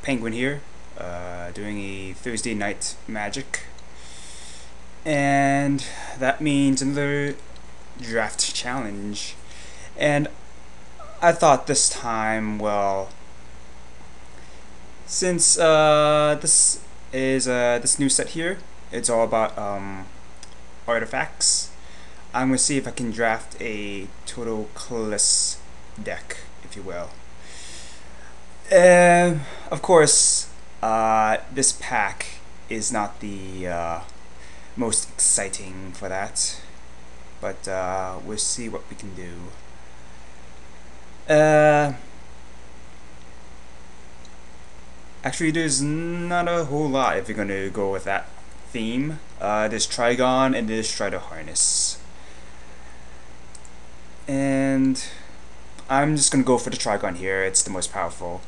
Painguin here, doing a Thursday night magic, and that means another draft challenge. And I thought this time, well, since this is this new set here, it's all about artifacts. I'm gonna see if I can draft a total colorless deck, if you will. Of course, this pack is not the most exciting for that, but we'll see what we can do. Actually, there's not a whole lot if you're gonna go with that theme. There's Trigon and there's Strider Harness. And I'm just gonna go for the Trigon here, it's the most powerful.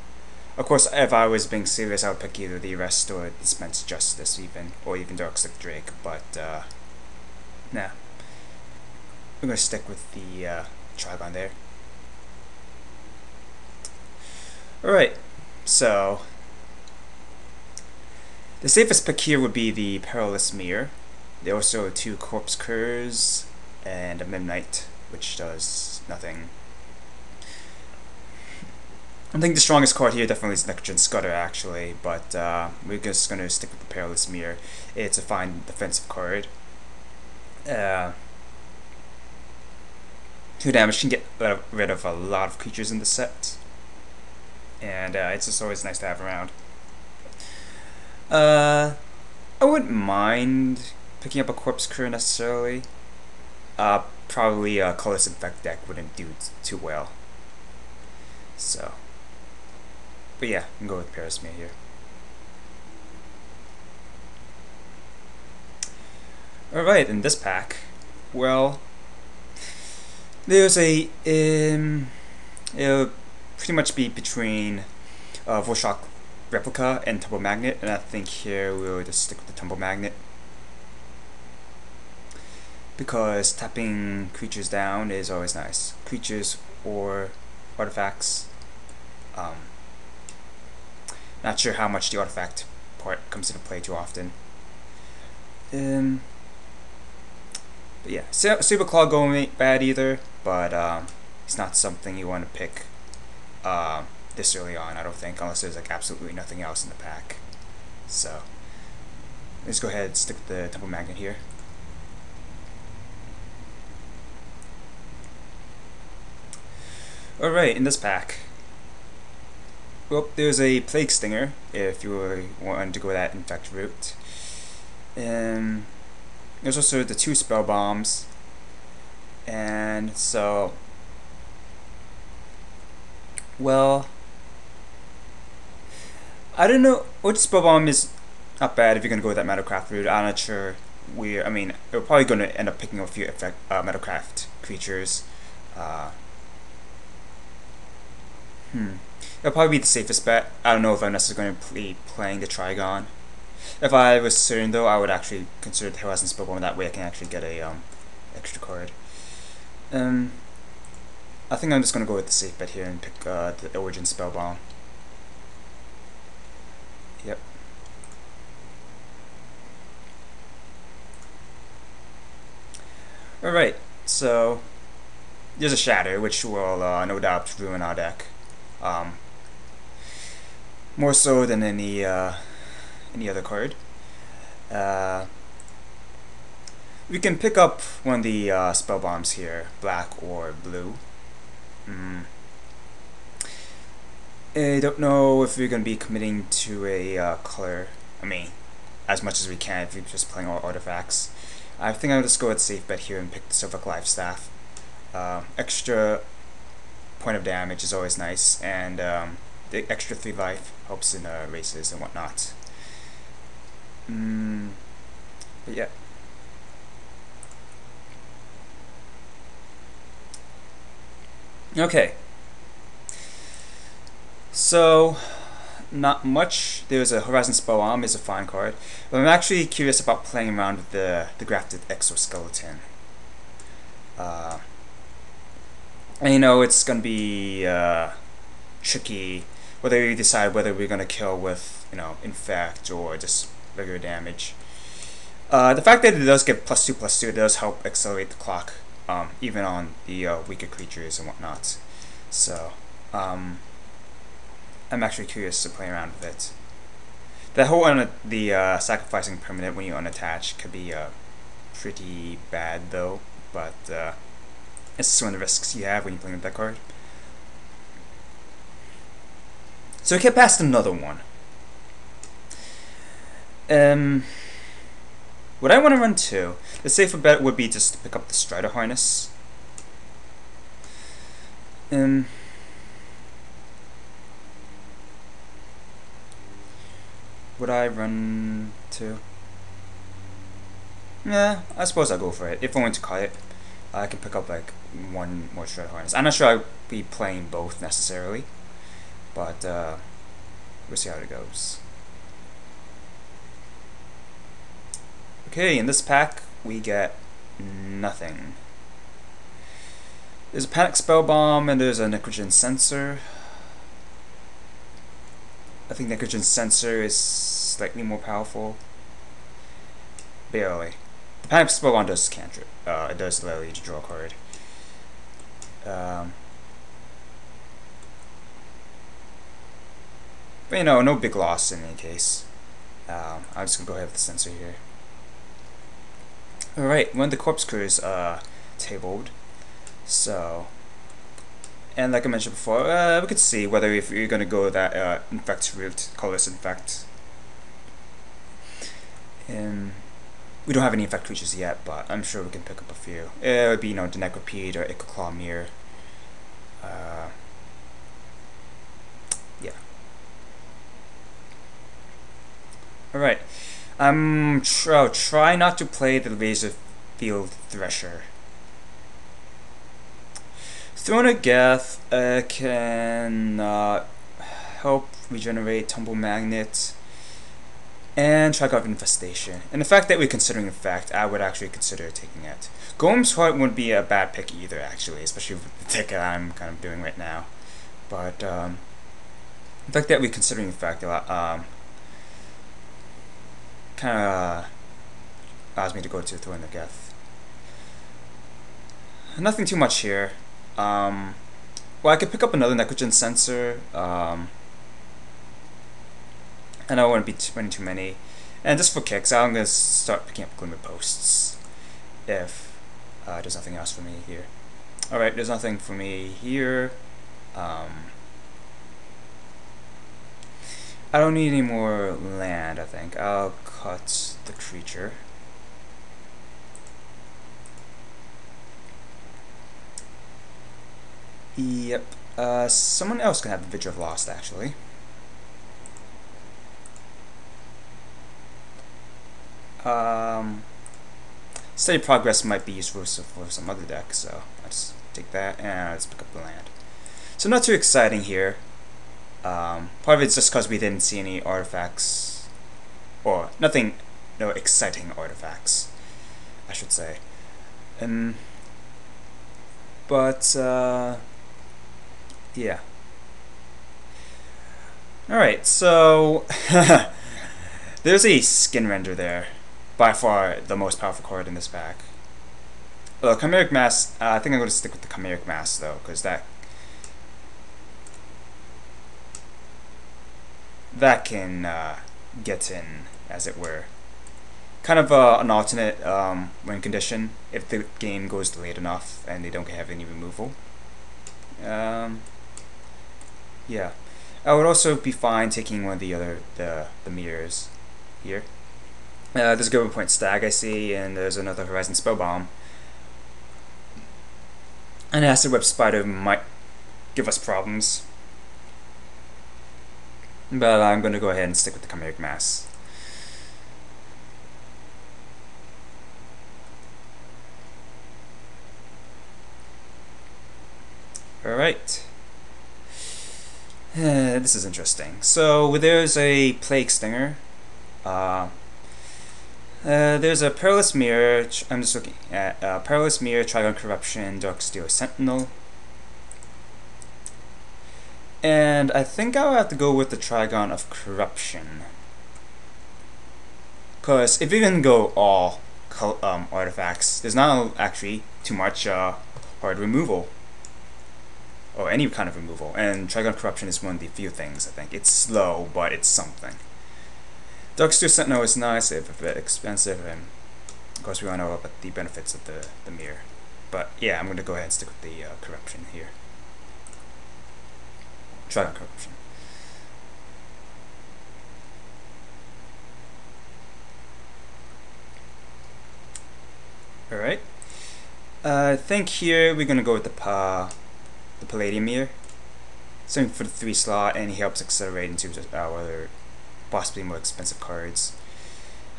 Of course, if I was being serious, I would pick either the Rest or Dispense Justice even, or even Darkslick Drake, but nah. I'm gonna stick with the Trigon there. Alright, so the safest pick here would be the Perilous Mirror. There are also 2 Corpse Curs and a Midnight, which does nothing. I think the strongest card here definitely is Nitrogen Scudder, actually, but we're just going to stick with the Perilous Mirror. It's a fine defensive card. 2 damage can get rid of a lot of creatures in the set, and it's just always nice to have around. I wouldn't mind picking up a Corpse Cur necessarily. Probably a Colorless Infect deck wouldn't do too well. So, but yeah, I can go with Perilous Mirror here. Alright, in this pack, well, there's a it'll pretty much be between Volshock Replica and Tumble Magnet, and I think here we'll just stick with the Tumble Magnet, because tapping creatures down is always nice. Creatures or artifacts. Not sure how much the artifact part comes into play too often. But yeah, Super Claw Golem ain't bad either, but it's not something you want to pick this early on, I don't think, unless there's like absolutely nothing else in the pack. So let's go ahead and stick with the Temple Magnet here. Alright, in this pack, well, there's a Plague Stinger, if you really want to go that Infect route. And there's also the 2 Spell Bombs. And so, well, I don't know, which Spell Bomb is not bad if you're going to go with that Metalcraft route. I'm not sure I mean, we're probably going to end up picking a few Metalcraft creatures. It'll probably be the safest bet. I don't know if I'm necessarily going to be playing the Trigon. If I was certain though, I would actually consider the Horizon Spellbomb, that way I can actually get a extra card. I think I'm just going to go with the safe bet here and pick the Origin Spellbomb. Yep. Alright, so there's a Shatter, which will no doubt ruin our deck. More so than any other card. We can pick up one of the Spell Bombs here, black or blue. I don't know if we're going to be committing to a color, I mean, as much as we can if we're just playing all artifacts. I think I'll just go with safe bet here and pick the Silver Life Staff. Extra point of damage is always nice, and the extra 3 life helps in races and whatnot. But yeah. Okay. So, not much. There's a Horizon Spellbomb, is a fine card. But I'm actually curious about playing around with the Grafted Exoskeleton. And you know, it's gonna be tricky whether we decide whether we're gonna kill with, you know, infect or just regular damage. The fact that it does give +2/+2 does help accelerate the clock, even on the weaker creatures and whatnot. So I'm actually curious to play around with it. The whole sacrificing permanent when you unattach could be pretty bad though, but it's just one of the risks you have when you're playing with that card. So we get past another one. What I want to run to, the safer bet would be just to pick up the Strider Harness. Would I run to? Yeah, I suppose I'll go for it. If I want to cut it, I can pick up like one more Strider Harness. I'm not sure I'll be playing both necessarily, but we'll see how it goes. Okay, in this pack we get nothing. There's a Panic Spell Bomb and there's a Nitrogen Sensor. I think Nitrogen Sensor is slightly more powerful. Barely. The Panic Spell Bomb does cantrip. It does allow you to draw a card. But you know, no big loss in any case. I'm just gonna go ahead with the Sensor here. Alright, one of the Corpse Crews tabled. So, and like I mentioned before, we could see whether if you're going to go that infect route, Colorless infect. We don't have any infect creatures yet, but I'm sure we can pick up a few. It would be, you know, the Necropede or Icoclaw Mirror. Yeah. Alright. I'll try not to play the Razorfield Thresher. Throne of Geth can help regenerate Tumble Magnet and Track of Infestation. And the fact that we're considering Infect, I would actually consider taking it. Golem's Heart wouldn't be a bad pick either, actually, especially with the ticket I'm kind of doing right now. But the fact that we're considering Infect a lot, kind of allows me to go to Throne of Geth. Nothing too much here. Well, I could pick up another Nitrogen Sensor. I don't want to be running too many. And just for kicks, I'm going to start picking up Glimmer Posts. If there's nothing else for me here. Alright, there's nothing for me here. I don't need any more land, I think. I'll cut the creature. Yep. Someone else can have the Vigil of Lost, actually. Steady Progress might be useful for some other deck, so I'll just take that and let's pick up the land. So not too exciting here. Part of it's just because we didn't see any artifacts, or nothing, no exciting artifacts, I should say. But yeah. Alright, so there's a Skin Render there. By far the most powerful card in this pack. Chimeric Mass, I think I'm going to stick with the Chimeric Mass though, because that can get in, as it were. Kind of an alternate win condition if the game goes delayed enough and they don't have any removal. Yeah, I would also be fine taking one of the other the mirrors here. There's a Golden Point Stag I see, and there's another Horizon Spellbomb. An Acid Web Spider might give us problems, but I'm going to go ahead and stick with the Chimeric Mass. Alright. This is interesting. So there's a Plague Stinger. There's a Perilous Mirror. I'm just looking at Perilous Mirror, Trigon Corruption, Dark Steel Sentinel. And I think I'll have to go with the Trigon of Corruption. Because if you can go all artifacts, there's not actually too much hard removal. Or any kind of removal. And Trigon Corruption is one of the few things, I think. It's slow, but it's something. Darksteel Sentinel is nice, if a bit expensive, and of course we all know about the benefits of the mirror. But yeah, I'm going to go ahead and stick with the Corruption here. Trigon Corruption. Alright. I think here we're going to go with the Palladium mirror. Something for the 3 slot, and he helps accelerate into our possibly more expensive cards.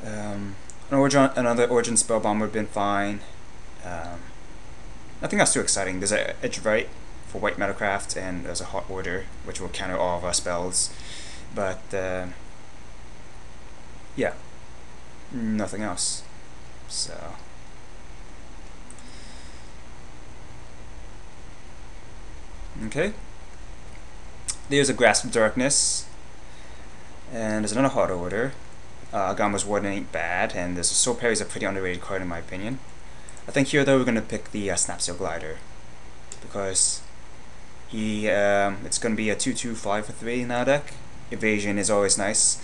Another Origin Spell Bomb would have been fine. Nothing else too exciting. There's a Edge Right for White Metalcraft, and there's a Hot Order, which will counter all of our spells. But yeah, nothing else. So okay. There's a Grasp of Darkness, and there's another Hot Order. Gamma's Warden ain't bad, and there's a Soul Parry is a pretty underrated card in my opinion. I think here though we're gonna pick the Snapsail Glider because it's gonna be a 2/2 5 for 3 in our deck. Evasion is always nice,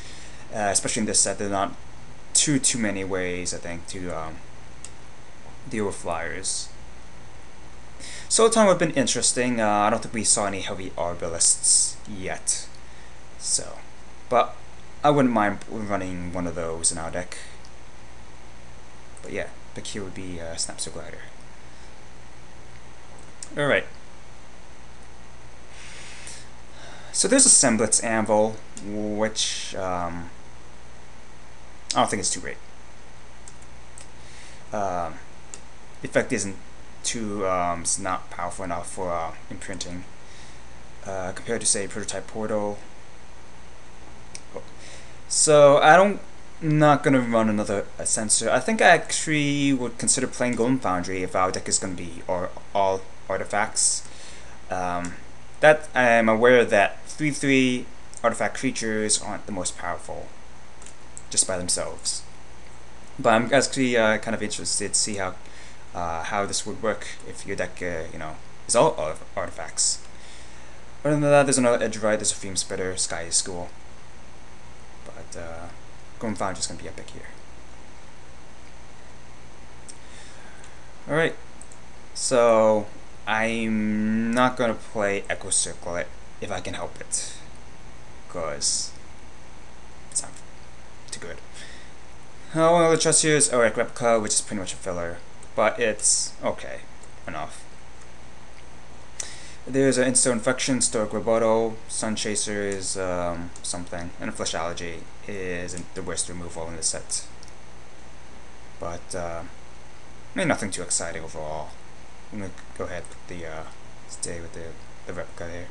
especially in this set. There's not too many ways I think to deal with flyers. Sultan would have been interesting. I don't think we saw any heavy arbalists yet, so but I wouldn't mind running one of those in our deck. But yeah, pick here would be Snapsail Glider. Alright. So there's a Semblance Anvil, which I don't think it's too great. The effect isn't too, it's not powerful enough for imprinting compared to say Prototype Portal. So I'm not gonna run another sensor. I think I actually would consider playing Golem Foundry if our deck is gonna be all artifacts. That I am aware that 3/3 artifact creatures aren't the most powerful just by themselves. But I'm actually kind of interested to see how this would work if your deck is all artifacts. Other than that, there's another Edge Right, there's a Fume Spitter, Sky is School. But Golem Foundry is going to be epic here. Alright, so I'm not going to play Echo Circlet if I can help it, because it's not too good. One of the trust here is Auric Replica, which is pretty much a filler, but it's okay enough. There's an Insta Infection, Stoic Rebuttal, Sun Chaser is something, and a Flesh Allergy isn't the worst removal in the set. But I mean, nothing too exciting overall. I'm gonna go ahead with the stay with the replica here.